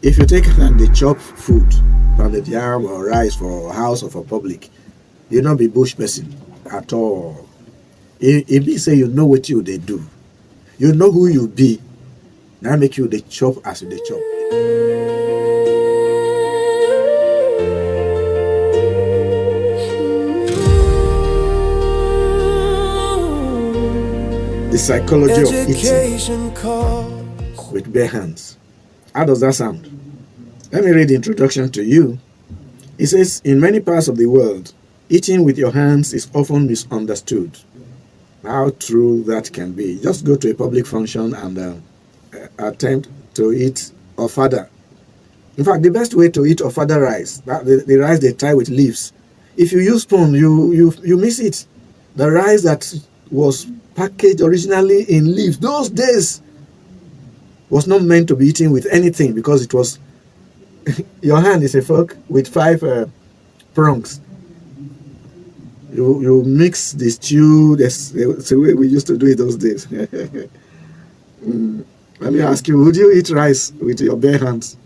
If you take and they chop food, pounded yam or rice for house or for public, you not be bush person at all. It means say you know what you they do. You know who you be. Now make you the chop as you they chop. The psychology of eating with bare hands. How does that sound? Let me read the introduction to you. It says, in many parts of the world, eating with your hands is often misunderstood. How true that can be. Just go to a public function and attempt to eat ofada. In fact, the best way to eat ofada rice, the rice they tie with leaves, if you use spoon, you miss it. The rice that was packaged originally in leaves, those days, was not meant to be eaten with anything because it was, your hand is a fork with 5 prongs. You mix the stew. That's the way we used to do it those days. Let me ask you, would you eat rice with your bare hands?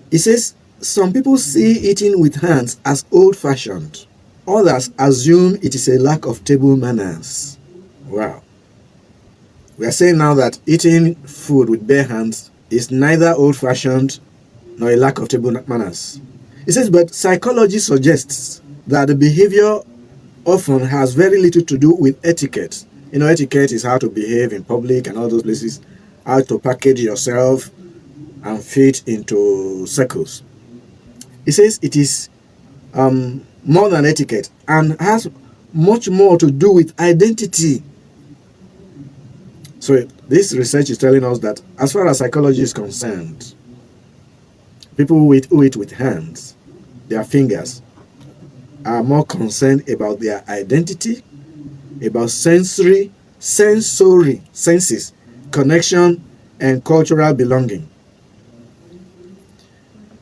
It says, some people see eating with hands as old-fashioned. Others assume it is a lack of table manners. Wow. We are saying now that eating food with bare hands is neither old-fashioned nor a lack of table manners. It says, but psychology suggests that the behavior often has very little to do with etiquette. You know, etiquette is how to behave in public and all those places, how to package yourself and fit into circles. It says it is more than etiquette and has much more to do with identity. So this research is telling us that as far as psychology is concerned, people who eat with hands, their fingers, are more concerned about their identity, about senses, connection, and cultural belonging.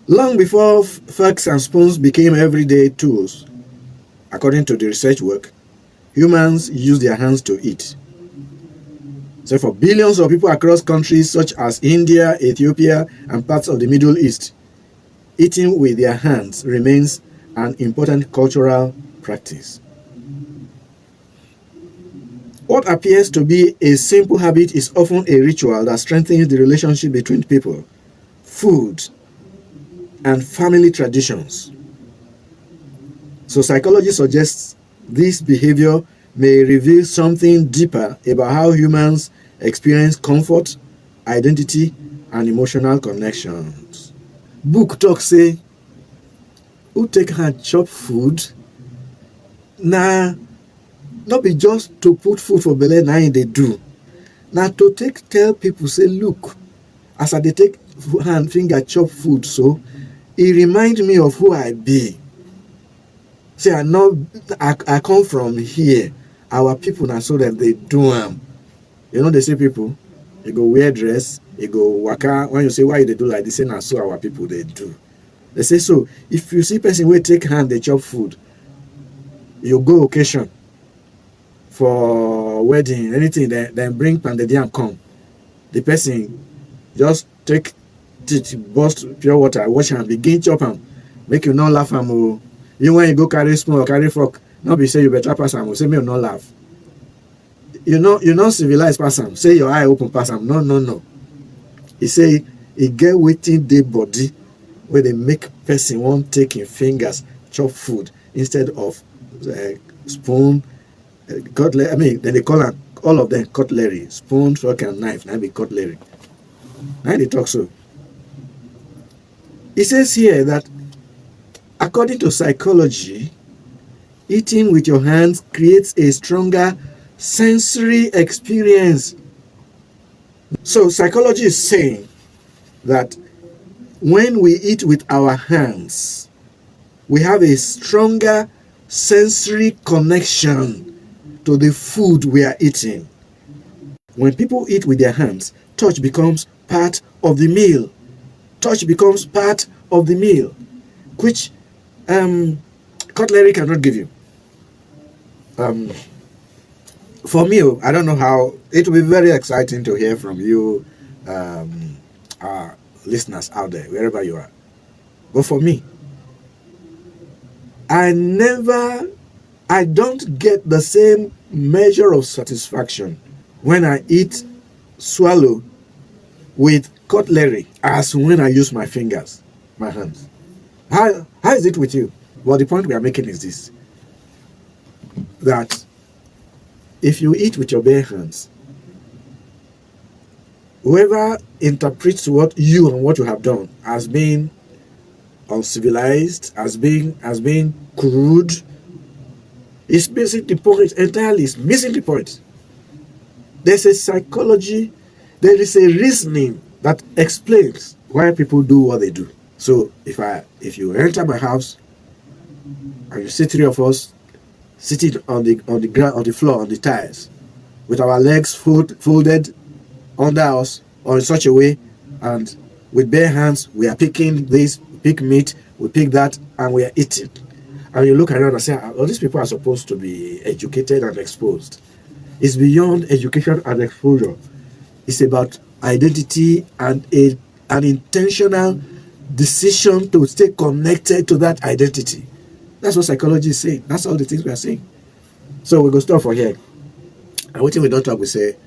Long before forks and spoons became everyday tools, according to the research work, humans used their hands to eat. So for billions of people across countries such as India, Ethiopia, and parts of the Middle East, eating with their hands remains an important cultural practice. What appears to be a simple habit is often a ritual that strengthens the relationship between people, food, and family traditions. So psychology suggests this behavior may reveal something deeper about how humans experience comfort, identity, and emotional connections. Book talk say, who take hand chop food, nah, not be just to put food for belly, nah they do. Now to tell people, say, look, as I take hand finger chop food, so it reminds me of who I be. Say, I come from here. Our people now so that they do them. You know, they say people, they go wear dress, they go waka. When you say why they do like this, say now so our people they do. They say so. If you see person will take hand, they chop food. You go occasion for wedding, anything, then bring pounded yam come. The person just take burst pure water, wash and begin chop them. Make you not laugh am. Even when you go carry spoon or carry fork, not be say you better pass am. Say me not laugh. You not civilized pass am. Say your eye open pass am. No. He say he get waiting day body where they make person want take in fingers chop food instead of spoon, cutlery. I mean, then they call them, all of them cutlery, spoon, fork, and knife. Now be cutlery. Now they talk so. It says here that according to psychology, eating with your hands creates a stronger sensory experience. So psychology is saying that when we eat with our hands, we have a stronger sensory connection to the food we are eating. When people eat with their hands, touch becomes part of the meal. Touch becomes part of the meal, which cutlery cannot give you. For me, I don't know how. It will be very exciting to hear from you, listeners out there, wherever you are. But for me, I don't get the same measure of satisfaction when I eat swallow with cutlery as when I use my fingers, my hands. How is it with you? Well, the point we are making is this, that if you eat with your bare hands, whoever interprets what you and what you have done as being uncivilized, as being crude, is missing the point entirely. Is missing the point. There's a psychology, there is a reasoning that explains why people do what they do. So if you enter my house and you see three of us sitting on the ground, on the floor, on the tiles, with our legs folded under us, or in such a way, and with bare hands, we are picking this, pick meat, we pick that, and we are eating. And you look around and say, oh, these people are supposed to be educated and exposed. It's beyond education and exposure. It's about identity and an intentional decision to stay connected to that identity. That's what psychology is saying. That's all the things we are saying. So we go stop for here. And what we don't talk, we say,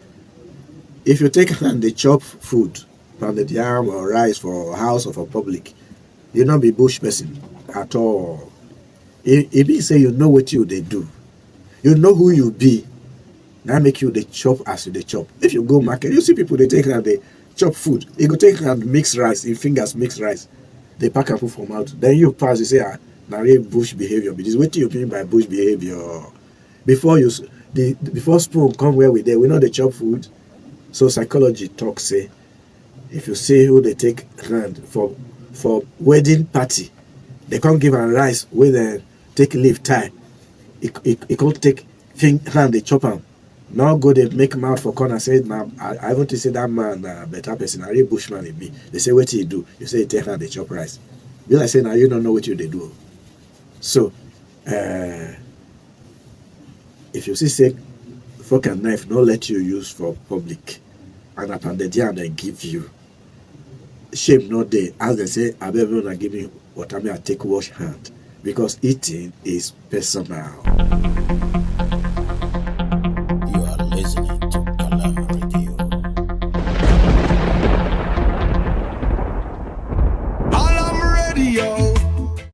if you take and they chop food, pounded yam or rice for a house or for public, you'll not be bush person at all. If you say you know what they do, you know who you be, now make you the chop as you they chop. If you go market, you see people they take and they chop food. You go take and mix rice, in fingers mix rice. They pack and put from out. Then you pass, you say, now bush behavior. But this what do you mean by bush behavior? Before before spoon come where we there, we know they chop food. So psychology talk say, if you see who they take hand for wedding party, they can't give a rice where they take leaf tie. It can't take hand they chop them. Now go they make mouth for corner say, now I want to say that man better person, I really bushman in me. They say what you do? You say take hand they chop rice. You like say now you don't know what they do. So if you see say fork and knife not let you use for public, and upon the day and they give you shame not there, as they say, I better not give me what I mean, I take wash hand, because eating is personal. You are listening